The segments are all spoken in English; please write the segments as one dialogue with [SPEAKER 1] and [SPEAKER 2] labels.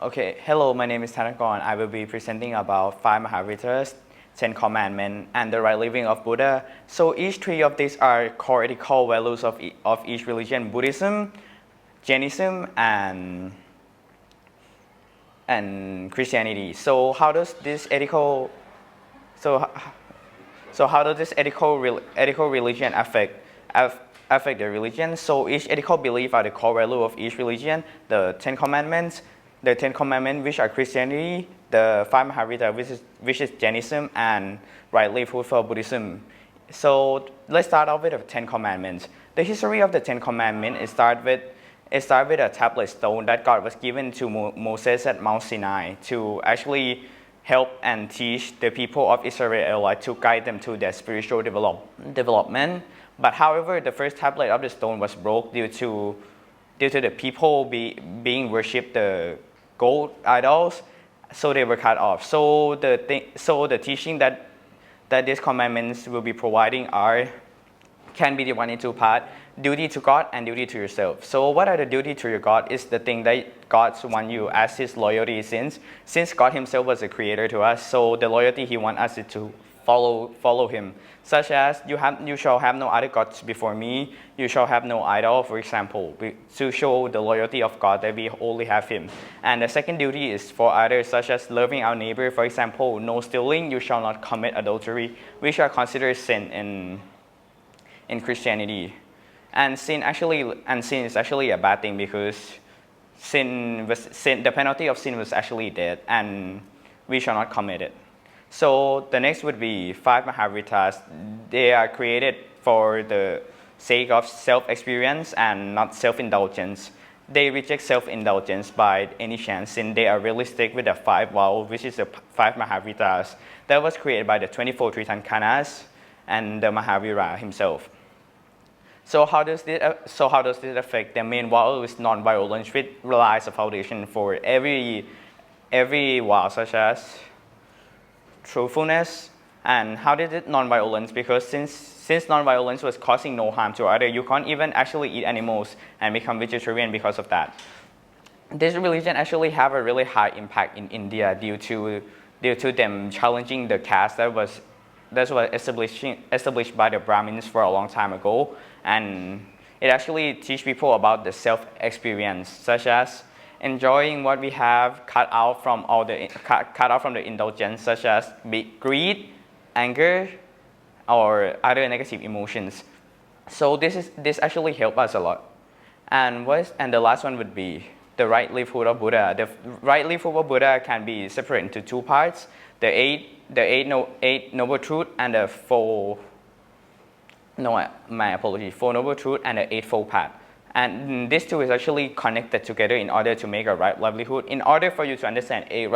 [SPEAKER 1] Okay, hello, my name is Thanakorn. I will be presenting about 5 Mahavratas, 10 Commandments, and the right living of Buddha. So each three of these are core ethical values of each religion: Buddhism, Jainism, and Christianity. So how does this so so how does this ethical religion affect the religion? So each ethical belief are the core value of each religion. The Ten Commandments, which are Christianity, the 5 Mahavratas, which is Jainism, and right livelihood for Buddhism. So let's start off with the 10 Commandments. The history of the 10 Commandments is start with a tablet stone that God was given to Moses at Mount Sinai to actually help and teach the people of Israel, like to guide them to their spiritual development. But however, the first tablet of the stone was broke due to the people being worshipped the gold idols, so they were cut off. So the teaching that these commandments will be providing can be divided into two parts: duty to God and duty to yourself. So what are the duty to your God is the thing that God wants you as His loyalty, since God Himself was the creator to us. So the loyalty He wants us to follow Him, such as you shall have no other gods before me. You shall have no idol, for example, to show the loyalty of God that we only have Him. And the second duty is for others, such as loving our neighbor. For example, no stealing. You shall not commit adultery, which are considered sin in Christianity. And sin is actually a bad thing, because the penalty of sin was actually death, and we shall not commit it. So the next would be 5 Mahavratas. They are created for the sake of self-experience and not self-indulgence. They reject self-indulgence by any chance, since they are realistic with the 5 vows, which is the 5 Mahavratas that was created by the 24 Tritankanas and the Mahavira himself. So how does this affect? The main vow is non-violence, which relies a foundation for every vow, such as truthfulness. And how did it non-violence? Because since non-violence was causing no harm to others, you can't even actually eat animals and become vegetarian because of that. This religion actually have a really high impact in India due to them challenging the caste that was established by the Brahmins for a long time ago. And it actually teach people about the self-experience, such as enjoying what we have, cut out from the indulgence, such as greed, anger, or other negative emotions. So this actually helped us a lot. And the last one would be the right livelihood of Buddha. The right livelihood of Buddha can be separated into two parts: the eight noble truth and the four noble truth and the eightfold path. And these two is actually connected together in order to make a right livelihood. In order for you to understand eight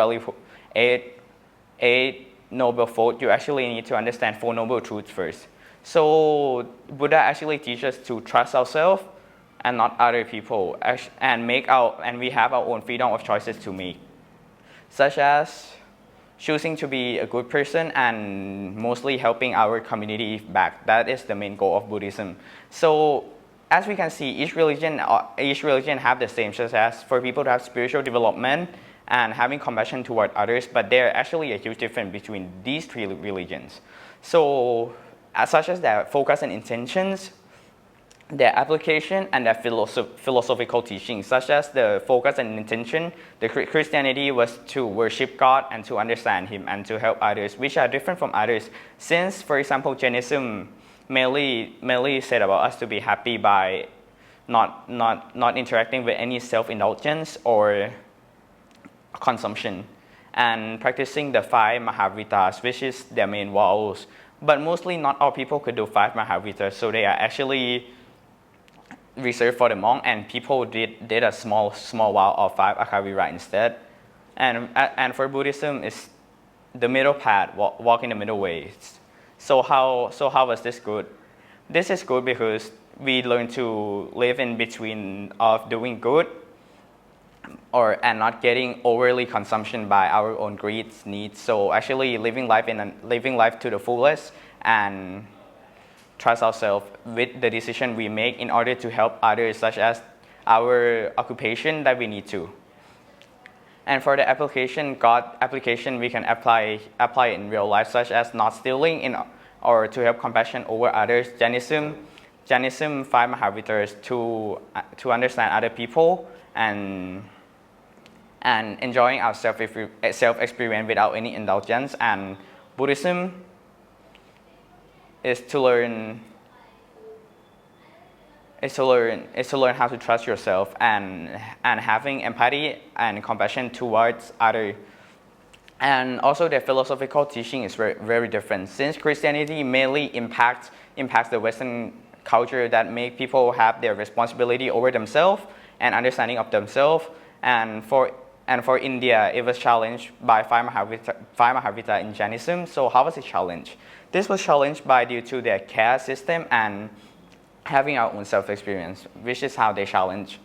[SPEAKER 1] noble fold, you actually need to understand 4 noble truths first. So Buddha actually teaches us to trust ourselves and not other people, and we have our own freedom of choices to make, such as choosing to be a good person and mostly helping our community back. That is the main goal of Buddhism. So as we can see, each religion have the same, such as for people to have spiritual development and having compassion toward others, but there are actually a huge difference between these 3 religions. So such as their focus and intentions, their application, and their philosophical teachings, such as the focus and intention. The Christianity was to worship God and to understand Him and to help others, which are different from others. Since, for example, Jainism mainly said about us to be happy by not interacting with any self-indulgence or consumption, and practicing the 5 Mahavratas, which is their main vows. But mostly not all people could do 5 Mahavratas, so they are actually reserved for the monk, and people did a small vow of 5 Akhavira instead. And for Buddhism is the middle path, walking the middle way. So how was this good? This is good because we learn to live in between of doing good and not getting overly consumption by our own needs. So actually living life to the fullest and trust ourselves with the decision we make in order to help others, such as our occupation that we need to. And for the application, God application, we can apply in real life, such as not stealing or to have compassion over others. Jainism 5 Mahavratas to understand other people and enjoying our self experience without any indulgence. And Buddhism is to learn how to trust yourself and having empathy and compassion towards others. And also the philosophical teaching is very, very different, since Christianity mainly impacts the Western culture that make people have their responsibility over themselves and understanding of themselves. And for India, it was challenged by five Mahavrata in Jainism. So how was it challenged? This was challenged due to their caste system and having our own self-experience, which is how they challenge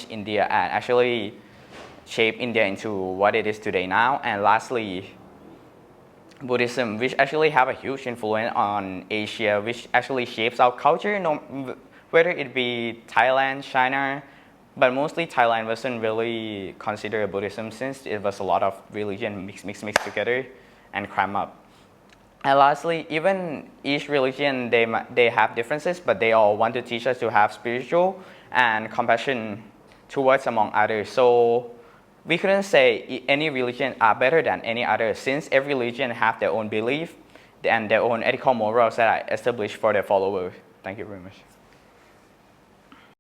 [SPEAKER 1] India and actually shape India into what it is today now. And lastly, Buddhism, which actually have a huge influence on Asia, which actually shapes our culture, whether it be Thailand, China, but mostly Thailand wasn't really considered Buddhism, since it was a lot of religion mixed together and crammed up. And lastly, even each religion, they have differences, but they all want to teach us to have spiritual and compassion towards among others. So we couldn't say any religion are better than any other, since every religion have their own belief and their own ethical morals that are established for their followers. Thank you very much.